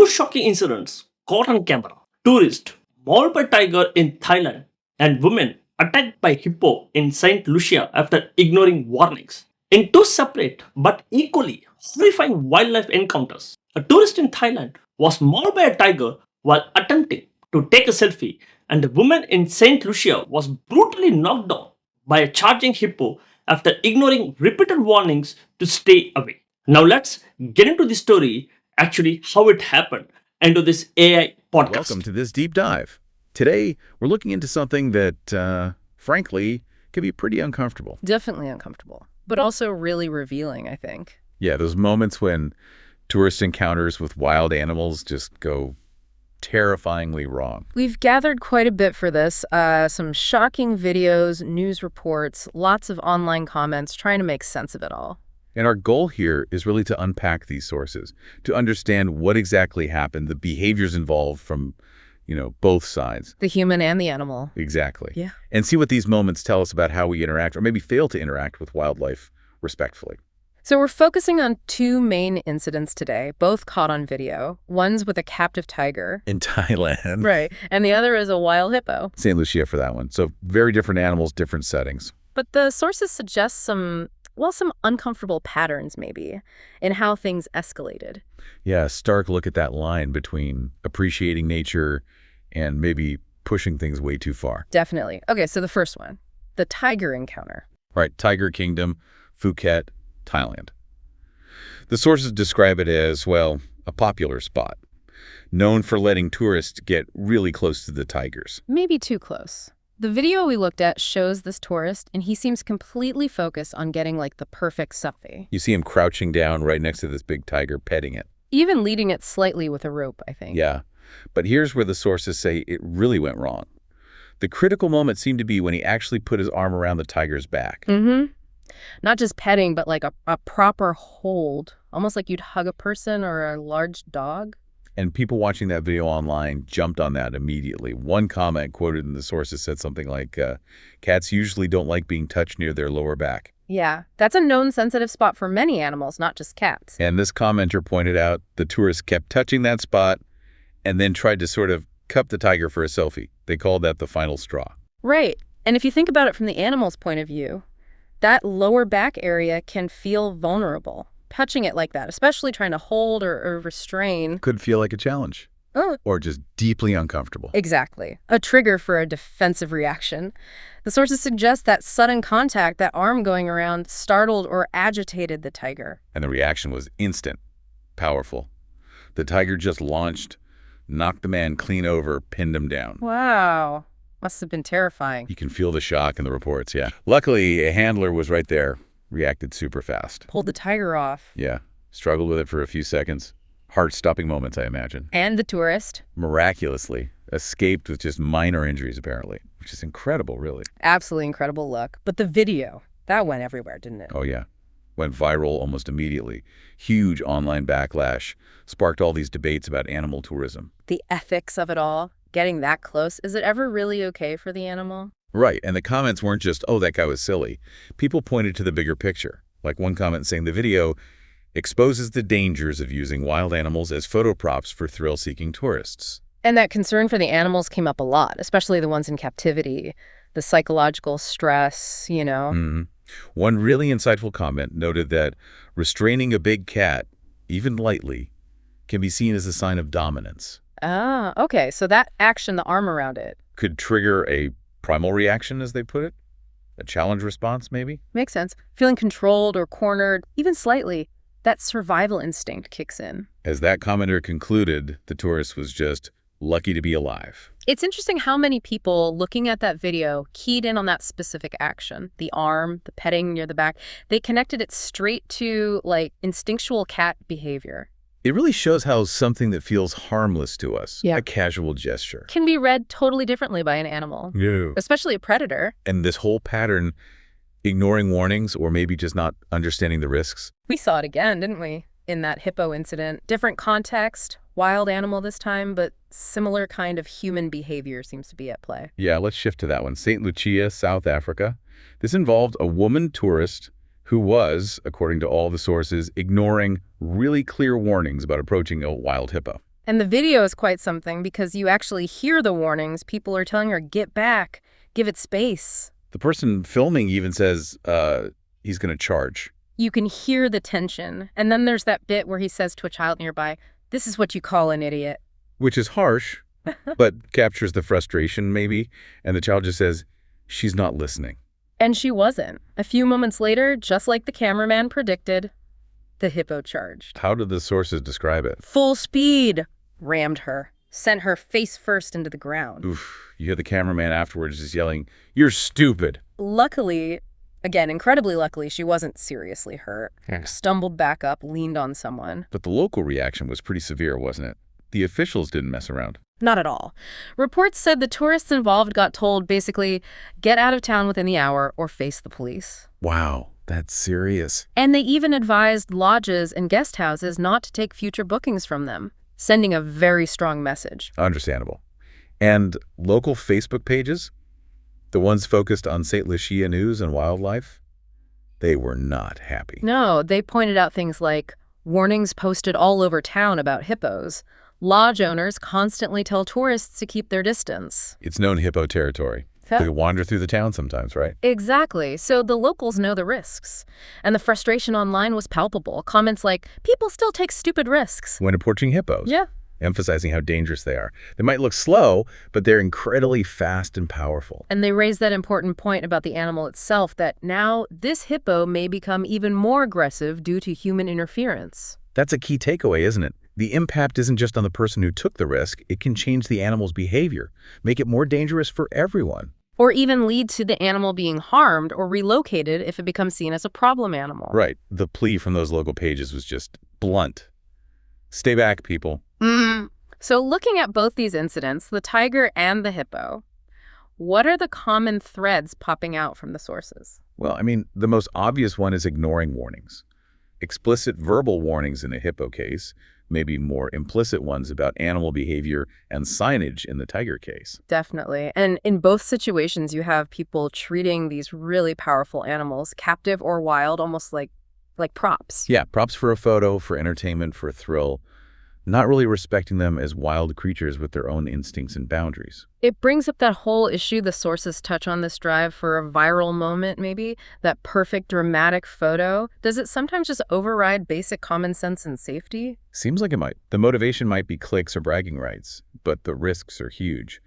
shocking incidents caught on camera. Tourist mauled by tiger in Thailand and women attacked by hippo in St. Lucia after ignoring warnings. In two separate but equally horrifying wildlife encounters, a tourist in Thailand was mauled by a tiger while attempting to take a selfie, and a woman in St. Lucia was brutally knocked down by a charging hippo after ignoring repeated warnings to stay away. Now let's get into the story, actually how it happened, into this AI podcast. Welcome to this deep dive. Today, we're looking into something that, frankly, can be pretty uncomfortable. Definitely uncomfortable, but also really revealing, I think. Yeah, those moments when tourist encounters with wild animals just go terrifyingly wrong. We've gathered quite a bit for this. Some shocking videos, news reports, lots of online comments, trying to make sense of it all. And our goal here is really to unpack these sources, to understand what exactly happened, the behaviors involved from, both sides. The human and the animal. Exactly. Yeah. And see what these moments tell us about how we interact, or maybe fail to interact with wildlife respectfully. So we're focusing on two main incidents today, both caught on video. One's with a captive tiger. In Thailand. Right. And the other is a wild hippo. St. Lucia for that one. So very different animals, different settings. But the sources suggest some uncomfortable patterns, maybe, in how things escalated. Yeah, a stark look at that line between appreciating nature and maybe pushing things way too far. Definitely. Okay, so the first one, the tiger encounter. Right, Tiger Kingdom, Phuket, Thailand. The sources describe it as, well, a popular spot, known for letting tourists get really close to the tigers. Maybe too close. The video we looked at shows this tourist, and he seems completely focused on getting, the perfect selfie. You see him crouching down right next to this big tiger, petting it. Even leading it slightly with a rope, I think. Yeah, but here's where the sources say it really went wrong. The critical moment seemed to be when he actually put his arm around the tiger's back. Mm-hmm. Not just petting, but a proper hold, almost like you'd hug a person or a large dog. And people watching that video online jumped on that immediately. One comment quoted in the sources said something like, cats usually don't like being touched near their lower back. Yeah, that's a known sensitive spot for many animals, not just cats. And this commenter pointed out the tourist kept touching that spot and then tried to sort of cup the tiger for a selfie. They called that the final straw. Right. And if you think about it from the animal's point of view, that lower back area can feel vulnerable. Touching it like that, especially trying to hold or restrain. Could feel like a challenge. Oh. Or just deeply uncomfortable. Exactly. A trigger for a defensive reaction. The sources suggest that sudden contact, that arm going around, startled or agitated the tiger. And the reaction was instant, powerful. The tiger just launched, knocked the man clean over, pinned him down. Wow. Must have been terrifying. You can feel the shock in the reports, yeah. Luckily, a handler was right there, reacted super fast. Pulled the tiger off. Yeah, struggled with it for a few seconds. Heart-stopping moments, I imagine. And the tourist. Miraculously escaped with just minor injuries, apparently, which is incredible, really. Absolutely incredible look. But the video, that went everywhere, didn't it? Oh, yeah. Went viral almost immediately. Huge online backlash. Sparked all these debates about animal tourism. The ethics of it all. Getting that close. Is it ever really okay for the animal? Right, and the comments weren't just, oh, that guy was silly. People pointed to the bigger picture. Like one comment saying the video exposes the dangers of using wild animals as photo props for thrill-seeking tourists. And that concern for the animals came up a lot, especially the ones in captivity. The psychological stress, Mm-hmm. One really insightful comment noted that restraining a big cat, even lightly, can be seen as a sign of dominance. Ah, okay. So that action, the arm around it. Could trigger a primal reaction, as they put it? A challenge response, maybe? Makes sense. Feeling controlled or cornered, even slightly, that survival instinct kicks in. As that commenter concluded, the tourist was just lucky to be alive. It's interesting how many people looking at that video keyed in on that specific action. The arm, the petting near the back. They connected it straight to, instinctual cat behavior. It really shows how something that feels harmless to us, Yeah. a casual gesture, Can be read totally differently by an animal. Yeah. Especially a predator. And this whole pattern, ignoring warnings or maybe just not understanding the risks. We saw it again, didn't we? In that hippo incident. Different context, wild animal this time, but similar kind of human behavior seems to be at play. Yeah, let's shift to that one. St. Lucia, South Africa. This involved a woman tourist who was, according to all the sources, ignoring really clear warnings about approaching a wild hippo. And the video is quite something because you actually hear the warnings. People are telling her, get back, give it space. The person filming even says he's going to charge. You can hear the tension. And then there's that bit where he says to a child nearby, this is what you call an idiot. Which is harsh, but captures the frustration maybe. And the child just says, she's not listening. And she wasn't. A few moments later, just like the cameraman predicted, the hippo charged. How did the sources describe it? Full speed, rammed her, sent her face first into the ground. Oof, you hear the cameraman afterwards just yelling, you're stupid. Luckily, again, incredibly luckily, she wasn't seriously hurt. Yeah. Stumbled back up, leaned on someone. But the local reaction was pretty severe, wasn't it? The officials didn't mess around. Not at all. Reports said the tourists involved got told basically, get out of town within the hour or face the police. Wow, that's serious. And they even advised lodges and guest houses not to take future bookings from them, sending a very strong message. Understandable. And local Facebook pages, the ones focused on St. Lucia news and wildlife, they were not happy. No, they pointed out things like warnings posted all over town about hippos. Lodge owners constantly tell tourists to keep their distance. It's known hippo territory. They wander through the town sometimes, right? Exactly. So the locals know the risks. And the frustration online was palpable. Comments like, people still take stupid risks. When approaching hippos. Yeah. Emphasizing how dangerous they are. They might look slow, but they're incredibly fast and powerful. And they raised that important point about the animal itself, that now this hippo may become even more aggressive due to human interference. That's a key takeaway, isn't it? The impact isn't just on the person who took the risk. It can change the animal's behavior, make it more dangerous for everyone. Or even lead to the animal being harmed or relocated if it becomes seen as a problem animal. Right. The plea from those local pages was just blunt. Stay back, people. So looking at both these incidents, the tiger and the hippo, what are the common threads popping out from the sources? Well, I mean, the most obvious one is ignoring warnings. Explicit verbal warnings in the hippo case, maybe more implicit ones about animal behavior and signage in the tiger case. Definitely. And in both situations, you have people treating these really powerful animals, captive or wild, almost like props. Yeah, props for a photo, for entertainment, for a thrill, not really respecting them as wild creatures with their own instincts and boundaries. It brings up that whole issue the sources touch on this drive for a viral moment, maybe, that perfect dramatic photo. Does it sometimes just override basic common sense and safety? Seems like it might. The motivation might be clicks or bragging rights, but the risks are huge.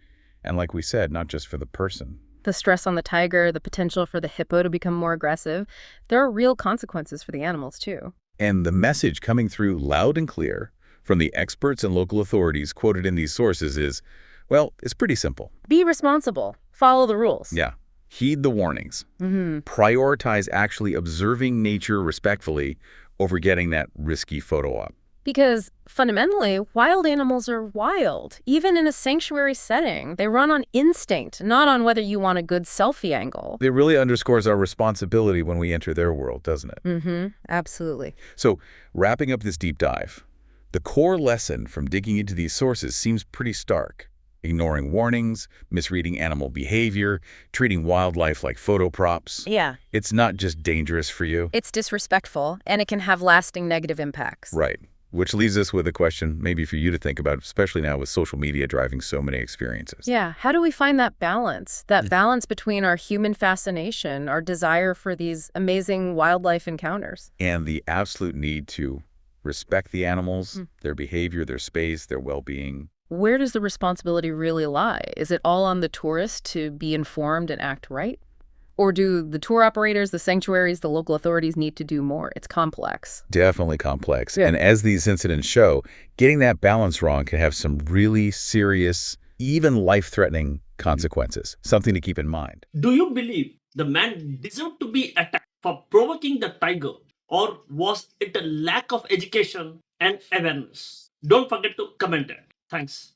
And like we said, not just for the person. The stress on the tiger, the potential for the hippo to become more aggressive, there are real consequences for the animals, too. And the message coming through loud and clear from the experts and local authorities quoted in these sources is, well, it's pretty simple. Be responsible. Follow the rules. Yeah. Heed the warnings. Prioritize actually observing nature respectfully over getting that risky photo op. Because fundamentally, wild animals are wild. Even in a sanctuary setting, they run on instinct, not on whether you want a good selfie angle. It really underscores our responsibility when we enter their world, doesn't it? Absolutely. So, wrapping up this deep dive, the core lesson from digging into these sources seems pretty stark. Ignoring warnings, misreading animal behavior, treating wildlife like photo props. Yeah. It's not just dangerous for you. It's disrespectful, and it can have lasting negative impacts. Right. Which leaves us with a question maybe for you to think about, especially now with social media driving so many experiences. Yeah. How do we find that balance? That balance between our human fascination, our desire for these amazing wildlife encounters, and the absolute need to respect the animals, their behavior, their space, their well-being. Where does the responsibility really lie? Is it all on the tourist to be informed and act right? Or do the tour operators, the sanctuaries, the local authorities need to do more? It's complex. Definitely complex. Yeah. And as these incidents show, getting that balance wrong can have some really serious, even life-threatening consequences. Something to keep in mind. Do you believe the man deserved to be attacked for provoking the tiger, or was it a lack of education and awareness? Don't forget to comment it. Thanks.